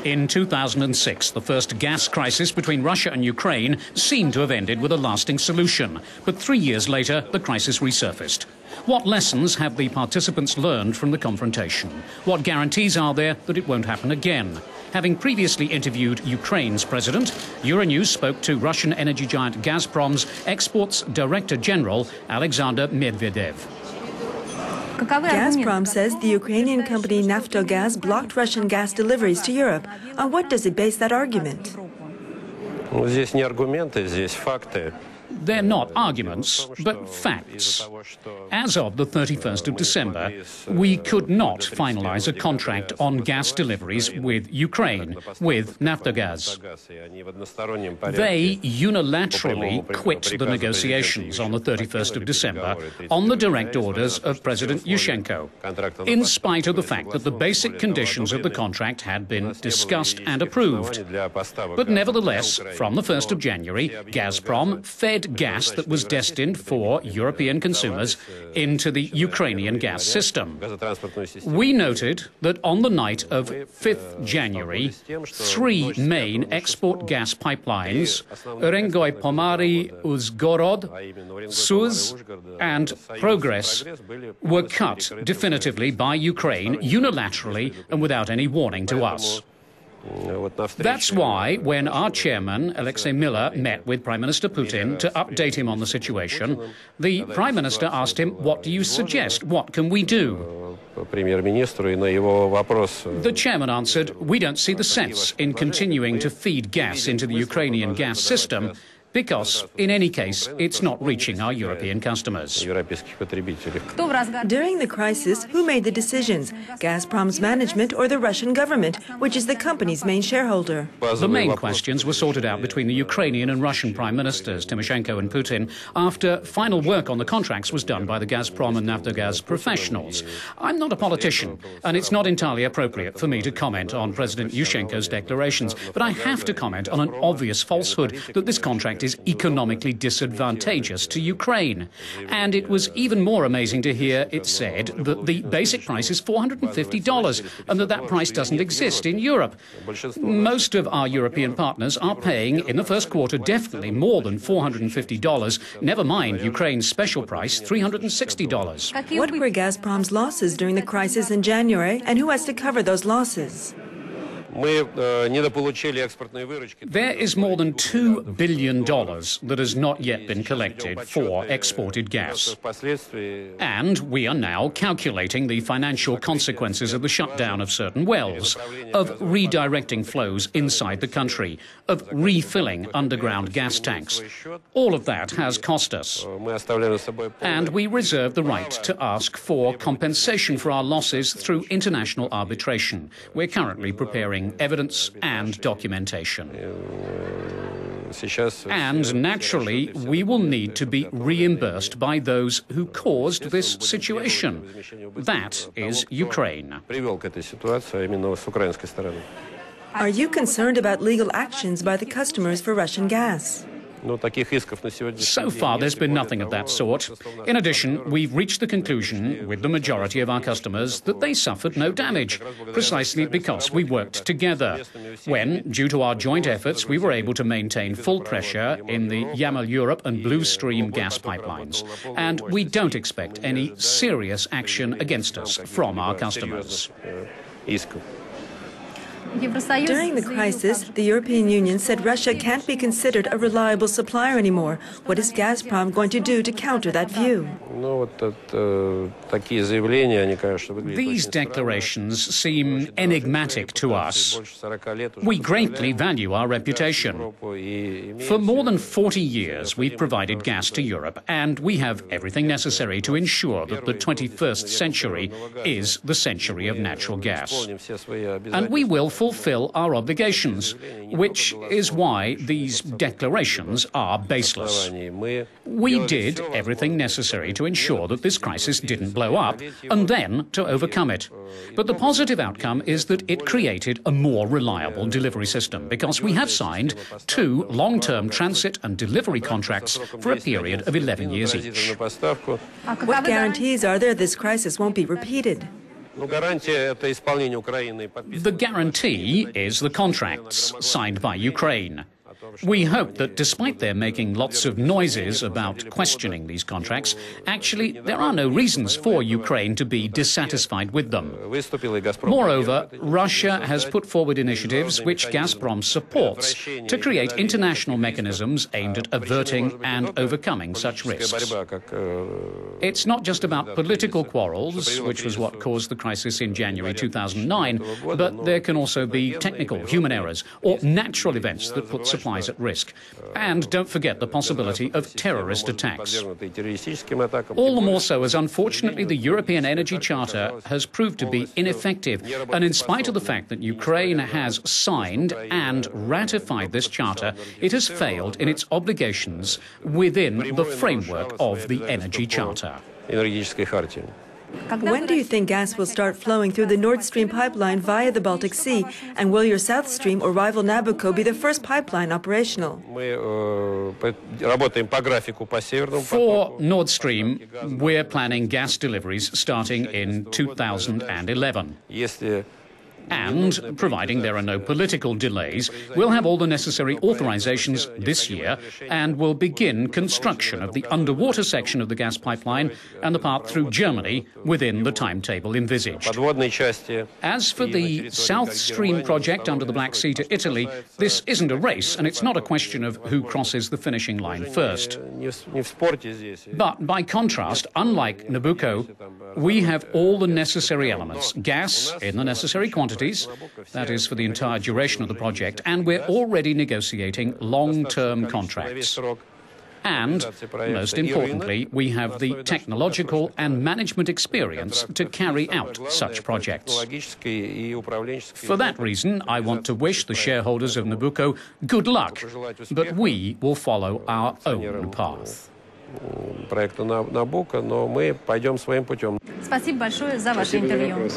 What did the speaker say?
In 2006, the first gas crisis between Russia and Ukraine seemed to have ended with a lasting solution. But 3 years later, the crisis resurfaced. What lessons have the participants learned from the confrontation? What guarantees are there that it won't happen again? Having previously interviewed Ukraine's president, Euronews spoke to Russian energy giant Gazprom's Exports Director General, Alexander Medvedev. Gazprom says the Ukrainian company Naftogaz blocked Russian gas deliveries to Europe. On what does it base that argument? Здесь не аргументы, здесь факты. They're not arguments, but facts. As of the 31st of December, we could not finalize a contract on gas deliveries with Ukraine, with Naftogaz. They unilaterally quit the negotiations on the 31st of December on the direct orders of President Yushchenko, in spite of the fact that the basic conditions of the contract had been discussed and approved. But nevertheless, from the 1st of January, Gazprom fed gas that was destined for European consumers into the Ukrainian gas system. We noted that on the night of 5th January, 3 main export gas pipelines, Urengoi Pomari, Uzgorod, Suz and Progress, were cut definitively by Ukraine unilaterally and without any warning to us. That's why, when our chairman, Alexei Miller, met with Prime Minister Putin to update him on the situation, the Prime Minister asked him, "What do you suggest? What can we do?" The chairman answered, "We don't see the sense in continuing to feed gas into the Ukrainian gas system, because, in any case, it's not reaching our European customers." During the crisis, who made the decisions? Gazprom's management or the Russian government, which is the company's main shareholder? The main questions were sorted out between the Ukrainian and Russian prime ministers, Tymoshenko and Putin, after final work on the contracts was done by the Gazprom and Naftogaz professionals. I'm not a politician, and it's not entirely appropriate for me to comment on President Yushchenko's declarations, but I have to comment on an obvious falsehood that this contract is economically disadvantageous to Ukraine. And it was even more amazing to hear it said that the basic price is $450 and that price doesn't exist in Europe. Most of our European partners are paying in the first quarter definitely more than $450, never mind Ukraine's special price, $360. What were Gazprom's losses during the crisis in January, and who has to cover those losses? There is more than $2 billion that has not yet been collected for exported gas. And we are now calculating the financial consequences of the shutdown of certain wells, of redirecting flows inside the country, of refilling underground gas tanks. All of that has cost us. And we reserve the right to ask for compensation for our losses through international arbitration. We're currently preparing evidence and documentation. And naturally, we will need to be reimbursed by those who caused this situation. That is Ukraine. Are you concerned about legal actions by the customers for Russian gas? So far, there's been nothing of that sort. In addition, we've reached the conclusion with the majority of our customers that they suffered no damage, precisely because we worked together. When, due to our joint efforts, we were able to maintain full pressure in the Yamal Europe and Blue Stream gas pipelines. And we don't expect any serious action against us from our customers. During the crisis, the European Union said Russia can't be considered a reliable supplier anymore. What is Gazprom going to do to counter that view? These declarations seem enigmatic to us. We greatly value our reputation. For more than 40 years, we've provided gas to Europe, and we have everything necessary to ensure that the 21st century is the century of natural gas. And we will fulfill our obligations, which is why these declarations are baseless. We did everything necessary to ensure that this crisis didn't blow up, and then to overcome it. But the positive outcome is that it created a more reliable delivery system, because we have signed 2 long-term transit and delivery contracts for a period of 11 years each. What guarantees are there this crisis won't be repeated? The guarantee is the contracts signed by Ukraine. We hope that despite their making lots of noises about questioning these contracts, actually there are no reasons for Ukraine to be dissatisfied with them. Moreover, Russia has put forward initiatives which Gazprom supports to create international mechanisms aimed at averting and overcoming such risks. It's not just about political quarrels, which was what caused the crisis in January 2009, but there can also be technical, human errors or natural events that put supplies at risk. And don't forget the possibility of terrorist attacks. All the more so as, unfortunately, the European Energy Charter has proved to be ineffective. And in spite of the fact that Ukraine has signed and ratified this charter, it has failed in its obligations within the framework of the Energy Charter. When do you think gas will start flowing through the Nord Stream pipeline via the Baltic Sea? And will your South Stream or rival Nabucco be the first pipeline operational? For Nord Stream, we're planning gas deliveries starting in 2011. And, providing there are no political delays, we'll have all the necessary authorizations this year and will begin construction of the underwater section of the gas pipeline and the part through Germany within the timetable envisaged. As for the South Stream project under the Black Sea to Italy, this isn't a race and it's not a question of who crosses the finishing line first. But by contrast, unlike Nabucco, we have all the necessary elements, gas in the necessary quantities, that is for the entire duration of the project, and we're already negotiating long-term contracts. And, most importantly, we have the technological and management experience to carry out such projects. For that reason, I want to wish the shareholders of Nabucco good luck, but we will follow our own path. Спасибо большое за ваше интервью.